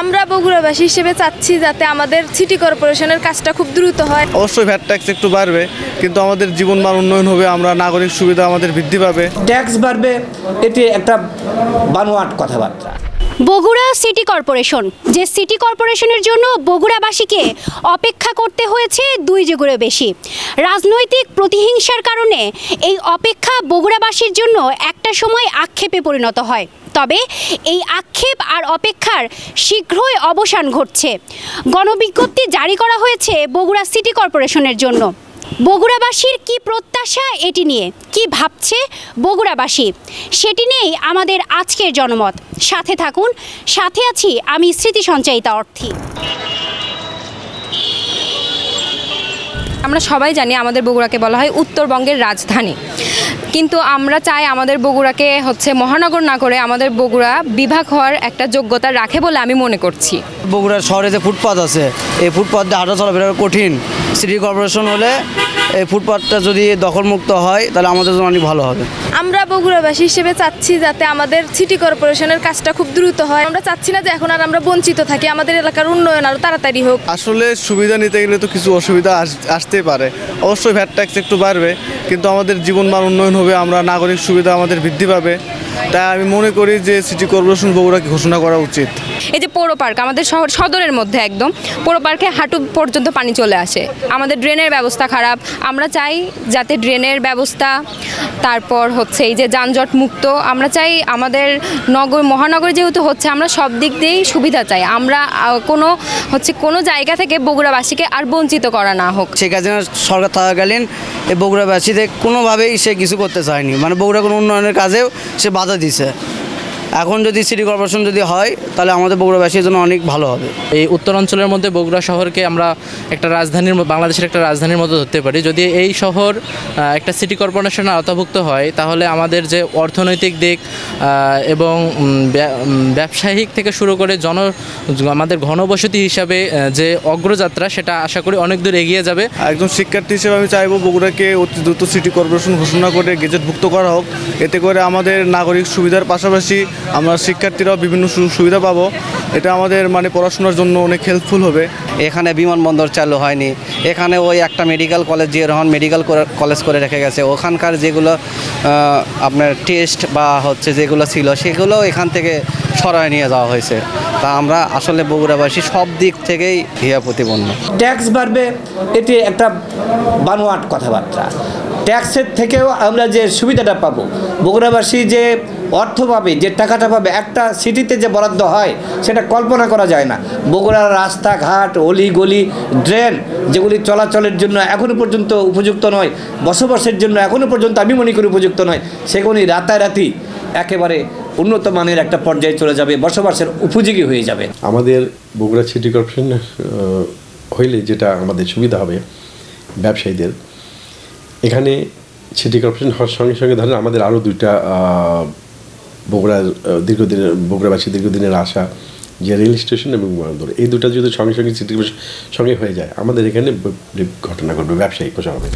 আমরা বগুড়াবাসী হিসেবে চাচ্ছি যাতে আমাদের সিটি কর্পোরেশনের কাজটা খুব দ্রুত হয়। অবশ্যই ভ্যাট ট্যাক্স একটু বাড়বে, কিন্তু আমাদের জীবনমান উন্নয়ন হবে, আমরা নাগরিক সুবিধা আমাদের বৃদ্ধি পাবে। ট্যাক্স বাড়বে, এটি একটা বানোয়াট কথাবার্তা। বগুড়া সিটি কর্পোরেশন, যে সিটি কর্পোরেশনের জন্য বগুড়াবাসীকে অপেক্ষা করতে হয়েছে 2 যুগেরও বেশি। রাজনৈতিক প্রতিহিংসার কারণে এই অপেক্ষা বগুড়াবাসীর জন্য একটা সময় আক্ষেপে পরিণত হয়। তবে এই আক্ষেপ আর অপেক্ষার শীঘ্রই অবসান ঘটছে। গণবিজ্ঞপ্তি জারি করা হয়েছে বগুড়া সিটি কর্পোরেশনের জন্য। বগুড়াবাসীর কি প্রত্যাশা এটি নিয়ে, কি ভাবছে বগুড়াবাসী, সেটি নিয়েই আমাদের আজকের জনমত। সাথে থাকুন, সাথে আছি আমি স্মৃতি সঞ্চয়িতা অর্থী। আমরা সবাই জানি আমাদের বগুড়াকে বলা হয় উত্তরবঙ্গের রাজধানী, কিন্তু আমরা চাই আমাদের বগুড়াকে মহানগর না করে আমাদের বগুড়া বিভাগ হওয়ার একটা যোগ্যতা রাখে বলে আমি মনে করছি। বগুড়ার শহরে যে ফুটপাথ আছে, এই ফুটপাথ দিয়ে হাঁটা চলাফেরা কঠিন। সিটি কর্পোরেশন হলে এই ফুটপাথটা যদি দখলমুক্ত হয় তাহলে আমাদের জন্য অনেক ভালো হবে। আমরা বগুড়াবাসী হিসেবে চাচ্ছি যাতে আমাদের সিটি কর্পোরেশনের কাজটা খুব দ্রুত হয়। আমরা চাচ্ছি না যে এখন আর আমরা বঞ্চিত থাকি, আমাদের এলাকার উন্নয়ন আরও তাড়াতাড়ি হোক। আসলে সুবিধা নিতে গেলে তো কিছু অসুবিধা আসতেই পারে। অবশ্যই ভ্যাট ট্যাক্স একটু বাড়বে, কিন্তু আমাদের জীবনমান উন্নয়ন হবে, আমরা নাগরিক সুবিধা আমাদের বৃদ্ধি পাবে। তাই আমি মনে করি যে সিটি কর্পোরেশন বগুড়াকে ঘোষণা করা উচিত। এই যে পৌর পার্ক, আমাদের শহর সদরের মধ্যে একদম পৌর পার্কে হাঁটু পর্যন্ত পানি চলে আসে। আমাদের ড্রেনের ব্যবস্থা খারাপ। আমরা চাই যাতে ড্রেনের ব্যবস্থা, তারপর এই যে যানজট মুক্ত। আমরা চাই আমাদের মহানগর যেহেতু আমরা সব দিক দিয়েই সুবিধা চাই। আমরা কোনো জায়গা থেকে বগুড়াবাসীকে আর বঞ্চিত করা না হোক। শেখ হাসিনা সরকার থাকাকালীন এই বগুড়াবাসীদের কোনোভাবেই সে কিছু করতে চায়নি, মানে বগুড়া কোনো উন্নয়নের কাজেও সে বাধা দিছে। এখন যদি সিটি কর্পোরেশন যদি হয় তাহলে আমাদের বগুড়াবাসীর জন্য অনেক ভালো হবে। এই উত্তর অঞ্চলের মধ্যে বগুড়া শহরকে আমরা একটা বাংলাদেশের একটা রাজধানীর মতো ধরতে পারি। যদি এই শহর একটা সিটি কর্পোরেশনের আওতাভুক্ত হয় তাহলে আমাদের যে অর্থনৈতিক দিক এবং ব্যবসায়িক থেকে শুরু করে আমাদের ঘনবসতি হিসাবে যে অগ্রযাত্রা, সেটা আশা করি অনেক দূর এগিয়ে যাবে। একজন শিক্ষার্থী হিসেবে আমি চাইবো বগুড়াকে অতি দ্রুত সিটি কর্পোরেশন ঘোষণা করে গেজেটভুক্ত করা হোক। এতে করে আমাদের নাগরিক সুবিধার পাশাপাশি আমরা শিক্ষার্থীরাও বিভিন্ন সুবিধা পাবো। এটা আমাদের পড়াশোনার জন্য অনেক হেল্পফুল হবে। এখানে বিমানবন্দর চালু হয়নি, এখানে ওই একটা medical college Zia Rahman medical college করে রেখে গেছে। ওখানকার যেগুলো আপনার টেস্ট বা যেগুলো ছিল সেগুলো এখান থেকে সরায় নিয়ে যাওয়া হয়েছে। তা আমরা আসলে বগুড়াবাসী সব দিক থেকেই হিয়া প্রতিপন্ন। ট্যাক্স বাড়বে, এটি একটা বানোয়াট কথাবার্তা। ট্যাক্সের থেকেও আমরা যে সুবিধাটা পাবো, বগুড়াবাসী যে অর্থ পাবে, যে টাকাটা পাবে, একটা সিটিতে যে বরাদ্দ হয় সেটা কল্পনা করা যায় না। বগুড়ার রাস্তাঘাট, অলি গলি, ড্রেন যেগুলি চলাচলের জন্য এখনও পর্যন্ত উপযুক্ত নয়, বসবাসের জন্য এখনও পর্যন্ত আমি মনে করি উপযুক্ত নয়, সেগুলি রাতারাতি একেবারে উন্নত মানের একটা পর্যায়ে চলে যাবে, বসবাসের উপযোগী হয়ে যাবে। আমাদের বগুড়া সিটি কর্পোরেশন হইলে যেটা আমাদের সুবিধা হবে ব্যবসায়ীদের, এখানে সিটি কর্পোরেশন হওয়ার সঙ্গে সঙ্গে ধরেন আমাদের আরও 2টা বগুড়াবাসী দীর্ঘদিনের আশা, যে রেল স্টেশন এবং বিমানবন্দর, এই 2টা যদি সঙ্গে সঙ্গে সিটি কর্পোরেশন সঙ্গে হয়ে যায় আমাদের এখানে ঘটনা ঘটবে, ব্যবসায়িক প্রচার হবে।